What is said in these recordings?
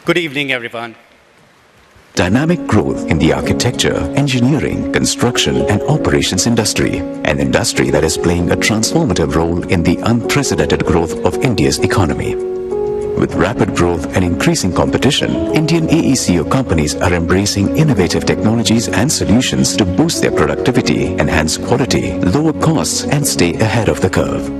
Good evening, everyone. Dynamic growth in the architecture, engineering, construction and operations industry. An industry that is playing a transformative role in the unprecedented growth of India's economy. With rapid growth and increasing competition, Indian AECO companies are embracing innovative technologies and solutions to boost their productivity, enhance quality, lower costs and stay ahead of the curve.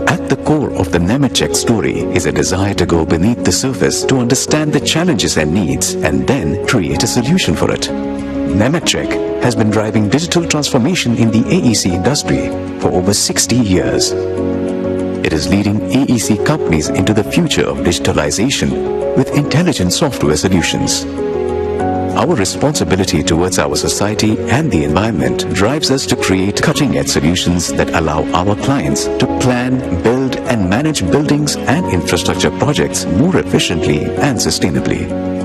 At the core of the Nemetschek story is a desire to go beneath the surface to understand the challenges and needs and then create a solution for it. Nemetschek has been driving digital transformation in the AEC industry for over 60 years. It is leading AEC companies into the future of digitalization with intelligent software solutions. Our responsibility towards our society and the environment drives us to create cutting-edge solutions that allow our clients to plan, build and manage buildings and infrastructure projects more efficiently and sustainably.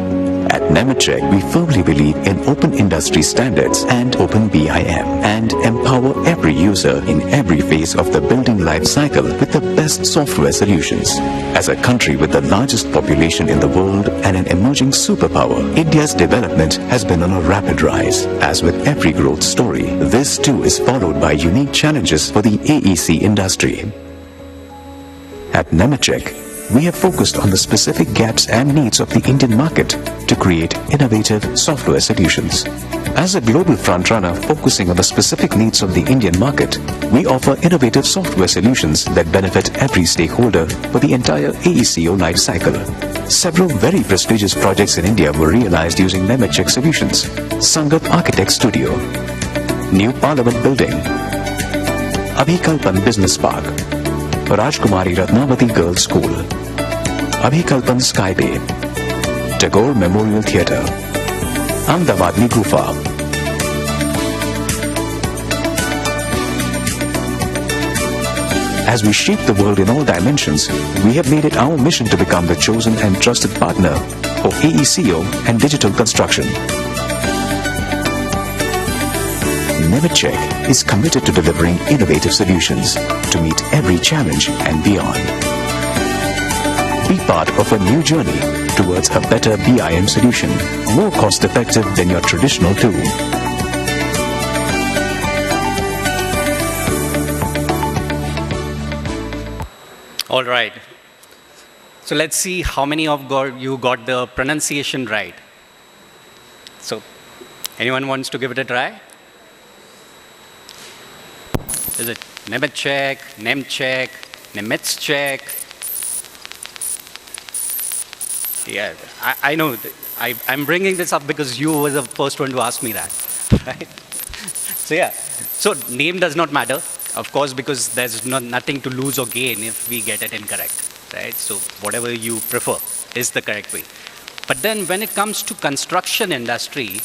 At Nemetschek, we firmly believe in open industry standards and open BIM and empower every user in every phase of the building life cycle with the best software solutions. As a country with the largest population in the world and an emerging superpower, India's development has been on a rapid rise. As with every growth story, this too is followed by unique challenges for the AEC industry. At Nemetschek, we have focused on the specific gaps and needs of the Indian market to create innovative software solutions. As a global frontrunner focusing on the specific needs of the Indian market, we offer innovative software solutions that benefit every stakeholder for the entire AECO life cycle. Several very prestigious projects in India were realized using Nemetschek solutions. Sangat Architect Studio, New Parliament Building, Abhikalpan Business Park, Rajkumari Ratnavati Girls School, Abhikalpan Sky Bay, Tagore Memorial Theatre, Ahmedabadli Gufa. As we shape the world in all dimensions, we have made it our mission to become the chosen and trusted partner for AECO and digital construction. Nemetschek is committed to delivering innovative solutions to meet every challenge and beyond. Be part of a new journey towards a better BIM solution, more cost-effective than your traditional tool. All right. So let's see how many of you got the pronunciation right. So, anyone wants to give it a try? Is it Nemetschek, Nemetschek, Nemetschek? Yeah, I know. I'm bringing this up because you were the first one to ask me that, right? So yeah, so name does not matter, of course, because there's nothing to lose or gain if we get it incorrect, right? So whatever you prefer is the correct way. But then when it comes to construction industry,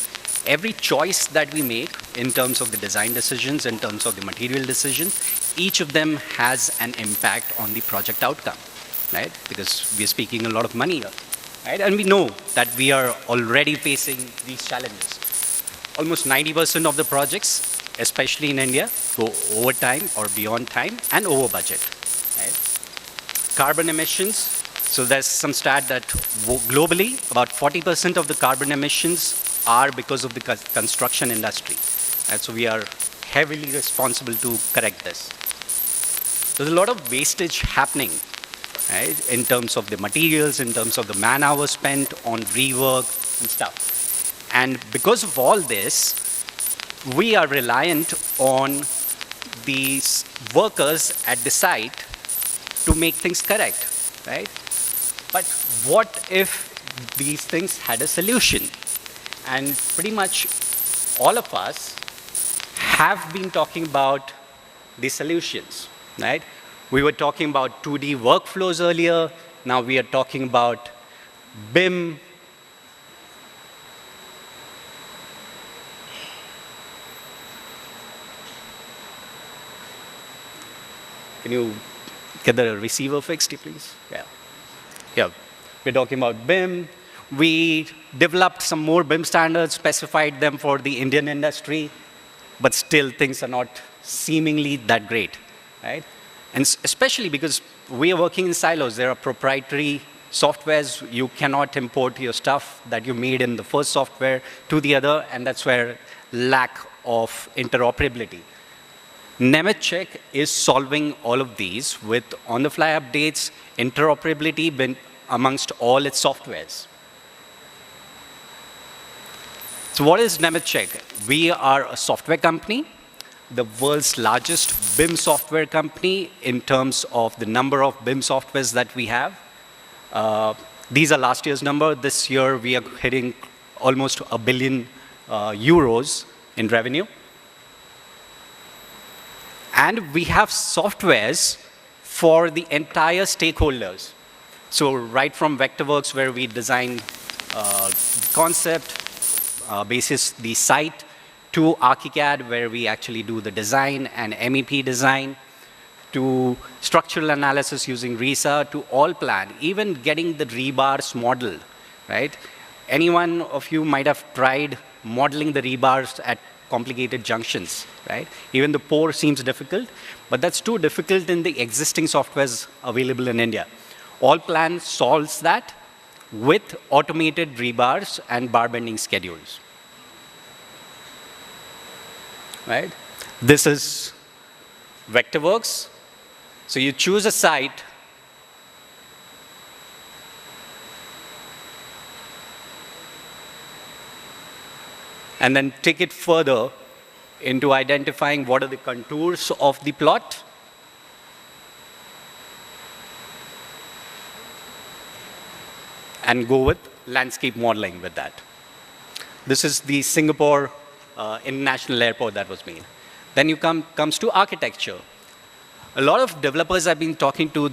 every choice that we make in terms of the design decisions, in terms of the material decisions, each of them has an impact on the project outcome, right? Because we are speaking a lot of money here, right? And we know that we are already facing these challenges. Almost 90% of the projects, especially in India, go over time or beyond time and over budget, right? Carbon emissions. So there's some stat that globally, about 40% of the carbon emissions are because of the construction industry. And so we are heavily responsible to correct this. There's a lot of wastage happening, right, in terms of the materials, in terms of the man hours spent on rework and stuff. And because of all this, we are reliant on these workers at the site to make things correct, right? But what if these things had a solution? And pretty much all of us have been talking about the solutions, right? We were talking about 2D workflows earlier. Now we are talking about BIM. Can you get the receiver fixed, please? Yeah. Yeah. We're talking about BIM. We developed some more BIM standards, specified them for the Indian industry, but still things are not seemingly that great, right? And especially because we are working in silos. There are proprietary softwares, you cannot import your stuff that you made in the first software to the other, and that's where lack of interoperability. Nemetschek is solving all of these with on-the-fly updates, interoperability amongst all its softwares. So what is Nemetschek? We are a software company, the world's largest BIM software company in terms of the number of BIM softwares that we have. These are last year's number. This year, we are hitting almost €1 billion in revenue. And we have softwares for the entire stakeholders. So right from Vectorworks, where we design concept, basis the site, to Archicad, where we actually do the design and MEP design, to structural analysis using RISA, to Allplan, even getting the rebars modeled, right? Anyone of you might have tried modeling the rebars at complicated junctions, right? Even the pour seems difficult, but that's too difficult in the existing softwares available in India. Allplan solves that with automated rebars and bar bending schedules, right? This is Vectorworks. So you choose a site, and then take it further into identifying what are the contours of the plot. And go with landscape modeling with that. This is the Singapore International Airport that was made. Then you comes to architecture. A lot of developers I've been talking to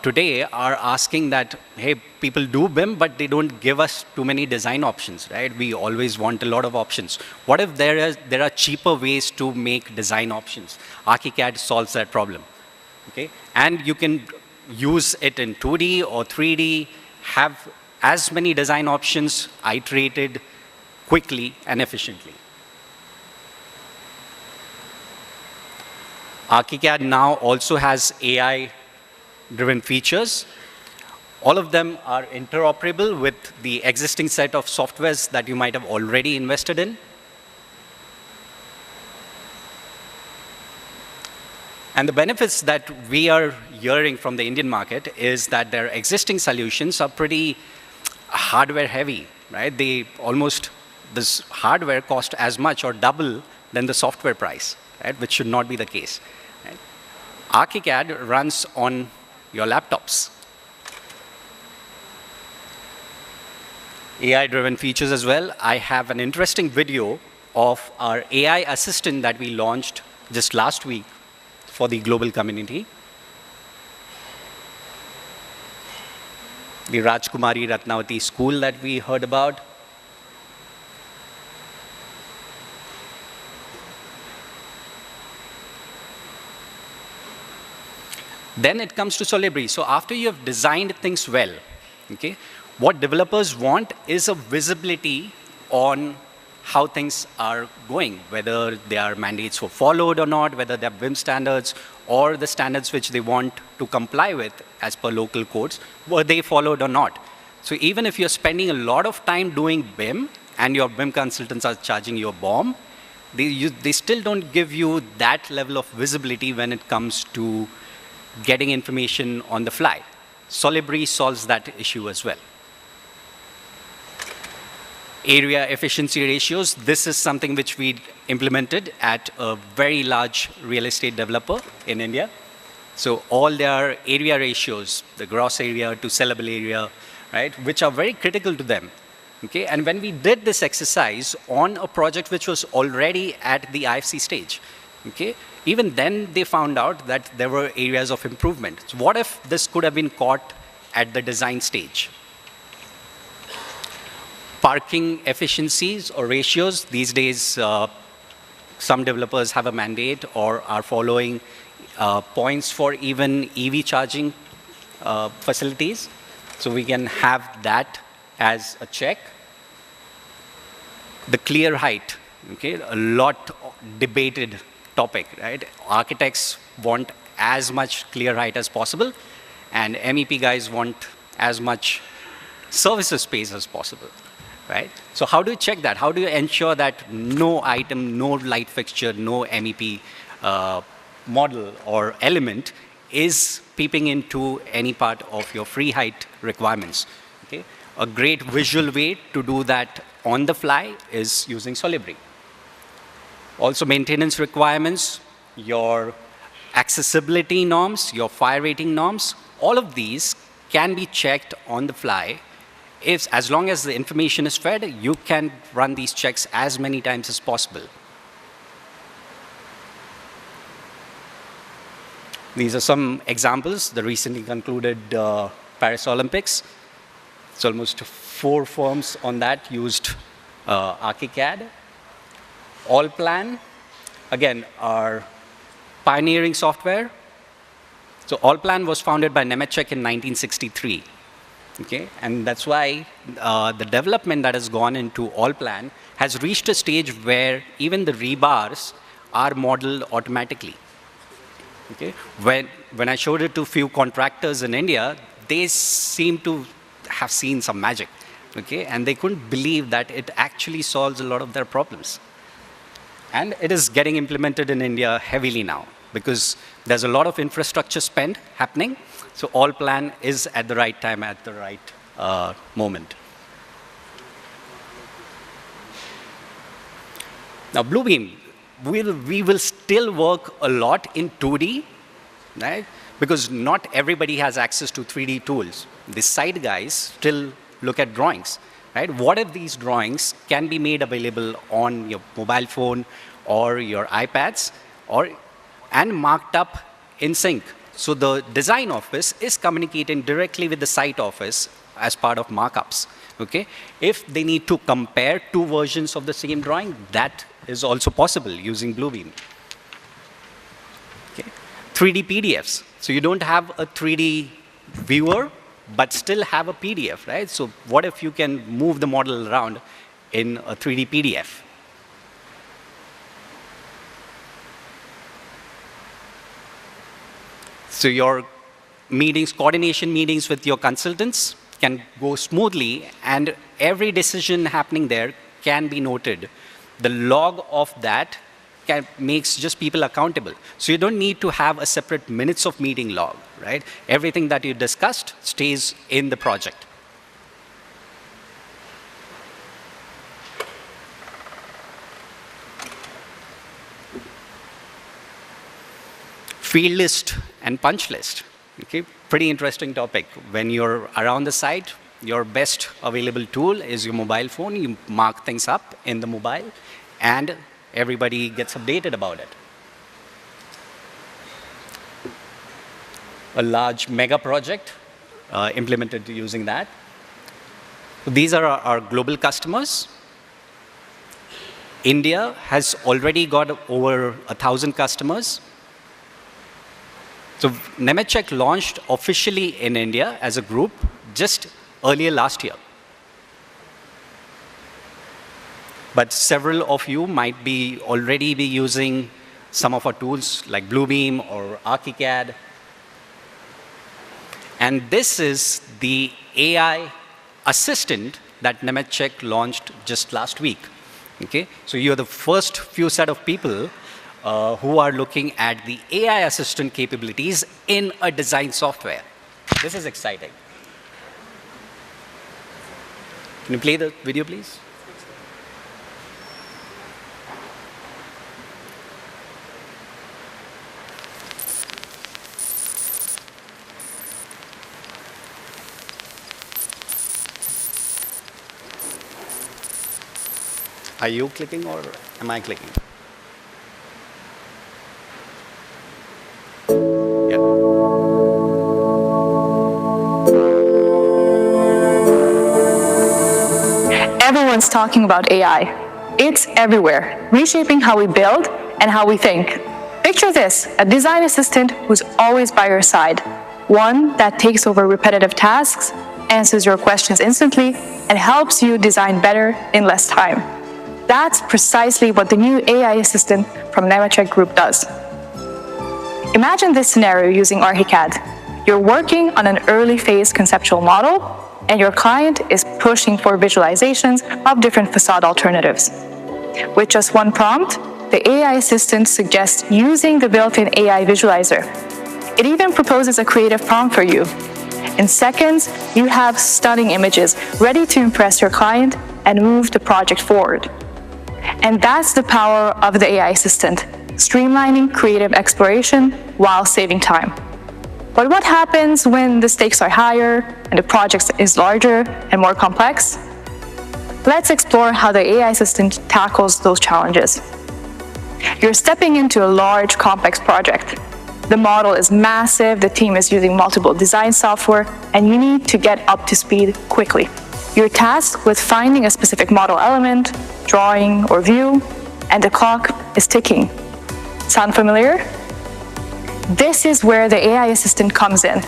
today are asking that, hey, people do BIM, but they don't give us too many design options, right? We always want a lot of options. What if there are cheaper ways to make design options? Archicad solves that problem, okay? And you can use it in 2D or 3D, have as many design options iterated quickly and efficiently. Archicad now also has AI-driven features. All of them are interoperable with the existing set of softwares that you might have already invested in. And the benefits that we are hearing from the Indian market is that their existing solutions are pretty hardware heavy, right? This hardware cost as much or double than the software price, right? Which should not be the case. Right? Archicad runs on your laptops. AI-driven features as well. I have an interesting video of our AI assistant that we launched just last week for the global community. The Rajkumari Ratnavati school that we heard about. Then it comes to Solibri. So after you have designed things well, okay, what developers want is a visibility on how things are going, whether their mandates were followed or not, whether they're BIM standards or the standards which they want to comply with as per local codes, were they followed or not. So even if you're spending a lot of time doing BIM and your BIM consultants are charging you a bomb, they still don't give you that level of visibility when it comes to getting information on the fly. Solibri solves that issue as well. Area efficiency ratios. This is something which we implemented at a very large real estate developer in India. So all their area ratios, the gross area to sellable area, right, which are very critical to them. Okay, and when we did this exercise on a project which was already at the IFC stage, okay, even then they found out that there were areas of improvement. So what if this could have been caught at the design stage? Parking efficiencies or ratios. These days, some developers have a mandate or are following points for even EV charging facilities. So we can have that as a check. The clear height, okay, a lot debated topic, right? Architects want as much clear height as possible, and MEP guys want as much services space as possible, right? So how do you check that? How do you ensure that no item, no light fixture, no MEP model or element is peeping into any part of your free height requirements? Okay? A great visual way to do that on the fly is using Solibri. Also maintenance requirements, your accessibility norms, your fire rating norms, all of these can be checked on the fly. As long as the information is fed, you can run these checks as many times as possible. These are some examples. The recently concluded Paris Olympics. It's almost 4 firms on that used ArchiCAD. Allplan, again, our pioneering software. So Allplan was founded by Nemetschek in 1963. Okay? And that's why the development that has gone into Allplan has reached a stage where even the rebars are modeled automatically. Okay? When I showed it to a few contractors in India, they seem to have seen some magic. Okay? And they couldn't believe that it actually solves a lot of their problems. And it is getting implemented in India heavily now because there's a lot of infrastructure spend happening. So Allplan is at the right time, at the right moment. Now Bluebeam, we will still work a lot in 2D, right? Because not everybody has access to 3D tools. The site guys still look at drawings, right? What if these drawings can be made available on your mobile phone or your iPads and marked up in sync? So the design office is communicating directly with the site office as part of markups. Okay? If they need to compare 2 versions of the same drawing, that is also possible using Bluebeam. Okay? 3D PDFs. So you don't have a 3D viewer, but still have a PDF, right? So what if you can move the model around in a 3D PDF? So your meetings, coordination meetings with your consultants can go smoothly, and every decision happening there can be noted. The log of that makes just people accountable. So you don't need to have a separate minutes of meeting log, right? Everything that you discussed stays in the project. Field list and punch list. Okay, pretty interesting topic. When you're around the site, your best available tool is your mobile phone. You mark things up in the mobile, and everybody gets updated about it. A large mega project implemented using that. So these are our global customers. India has already got over 1,000 customers. So Nemetschek launched officially in India as a group just earlier last year. But several of you might already be using some of our tools like Bluebeam or ArchiCAD. And this is the AI assistant that Nemetschek launched just last week. Okay? So you're the first few set of people who are looking at the AI assistant capabilities in a design software. This is exciting. Can you play the video, please? Are you clicking or am I clicking? Everyone's talking about AI. It's everywhere, reshaping how we build and how we think. Picture this, a design assistant who's always by your side. One that takes over repetitive tasks, answers your questions instantly, and helps you design better in less time. That's precisely what the new AI assistant from Nemetschek Group does. Imagine this scenario using ArchiCAD. You're working on an early phase conceptual model, and your client is pushing for visualizations of different facade alternatives. With just one prompt, the AI assistant suggests using the built-in AI visualizer. It even proposes a creative prompt for you. In seconds, you have stunning images ready to impress your client and move the project forward. And that's the power of the AI assistant, streamlining creative exploration while saving time. But what happens when the stakes are higher and the project is larger and more complex? Let's explore how the AI assistant tackles those challenges. You're stepping into a large, complex project. The model is massive, the team is using multiple design software, and you need to get up to speed quickly. You're tasked with finding a specific model element, drawing, or view, and the clock is ticking. Sound familiar? This is where the AI assistant comes in.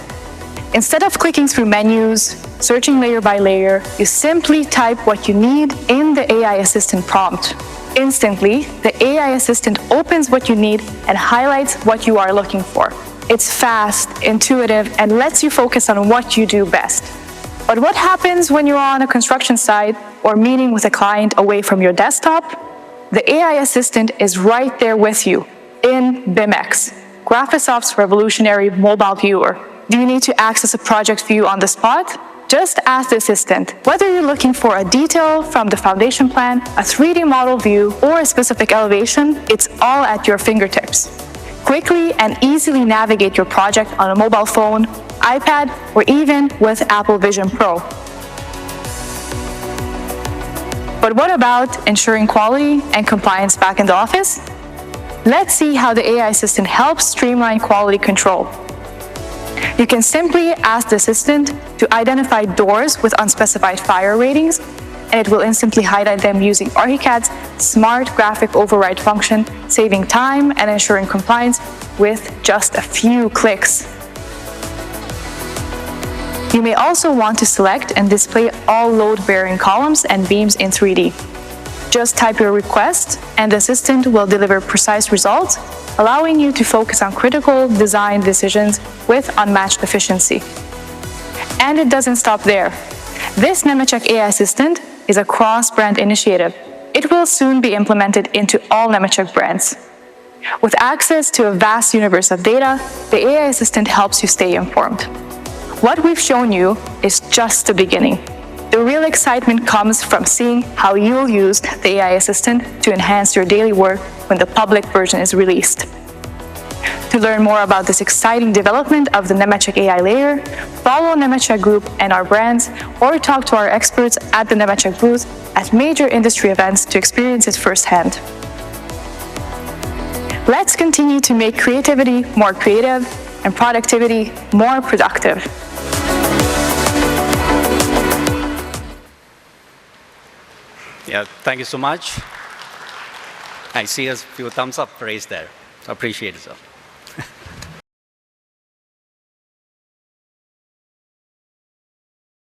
Instead of clicking through menus, searching layer by layer, you simply type what you need in the AI assistant prompt. Instantly, the AI assistant opens what you need and highlights what you are looking for. It's fast, intuitive, and lets you focus on what you do best. But what happens when you're on a construction site or meeting with a client away from your desktop? The AI assistant is right there with you in BIMX, Graphisoft's revolutionary mobile viewer. Do you need to access a project view on the spot? Just ask the assistant. Whether you're looking for a detail from the foundation plan, a 3D model view, or a specific elevation, it's all at your fingertips. Quickly and easily navigate your project on a mobile phone, iPad, or even with Apple Vision Pro. But what about ensuring quality and compliance back in the office? Let's see how the AI assistant helps streamline quality control. You can simply ask the assistant to identify doors with unspecified fire ratings, and it will instantly highlight them using Archicad's smart graphic override function, saving time and ensuring compliance with just a few clicks. You may also want to select and display all load-bearing columns and beams in 3D. Just type your request, and the assistant will deliver precise results, allowing you to focus on critical design decisions with unmatched efficiency. And it doesn't stop there. This Nemetschek AI assistant is a cross-brand initiative. It will soon be implemented into all Nemetschek brands. With access to a vast universe of data, the AI assistant helps you stay informed. What we've shown you is just the beginning. The real excitement comes from seeing how you'll use the AI assistant to enhance your daily work when the public version is released. To learn more about this exciting development of the Nemetschek AI layer, follow Nemetschek Group and our brands, or talk to our experts at the Nemetschek booth at major industry events to experience it firsthand. Let's continue to make creativity more creative and productivity more productive. Yeah, thank you so much. I see a few thumbs up raised there. So appreciate it, sir.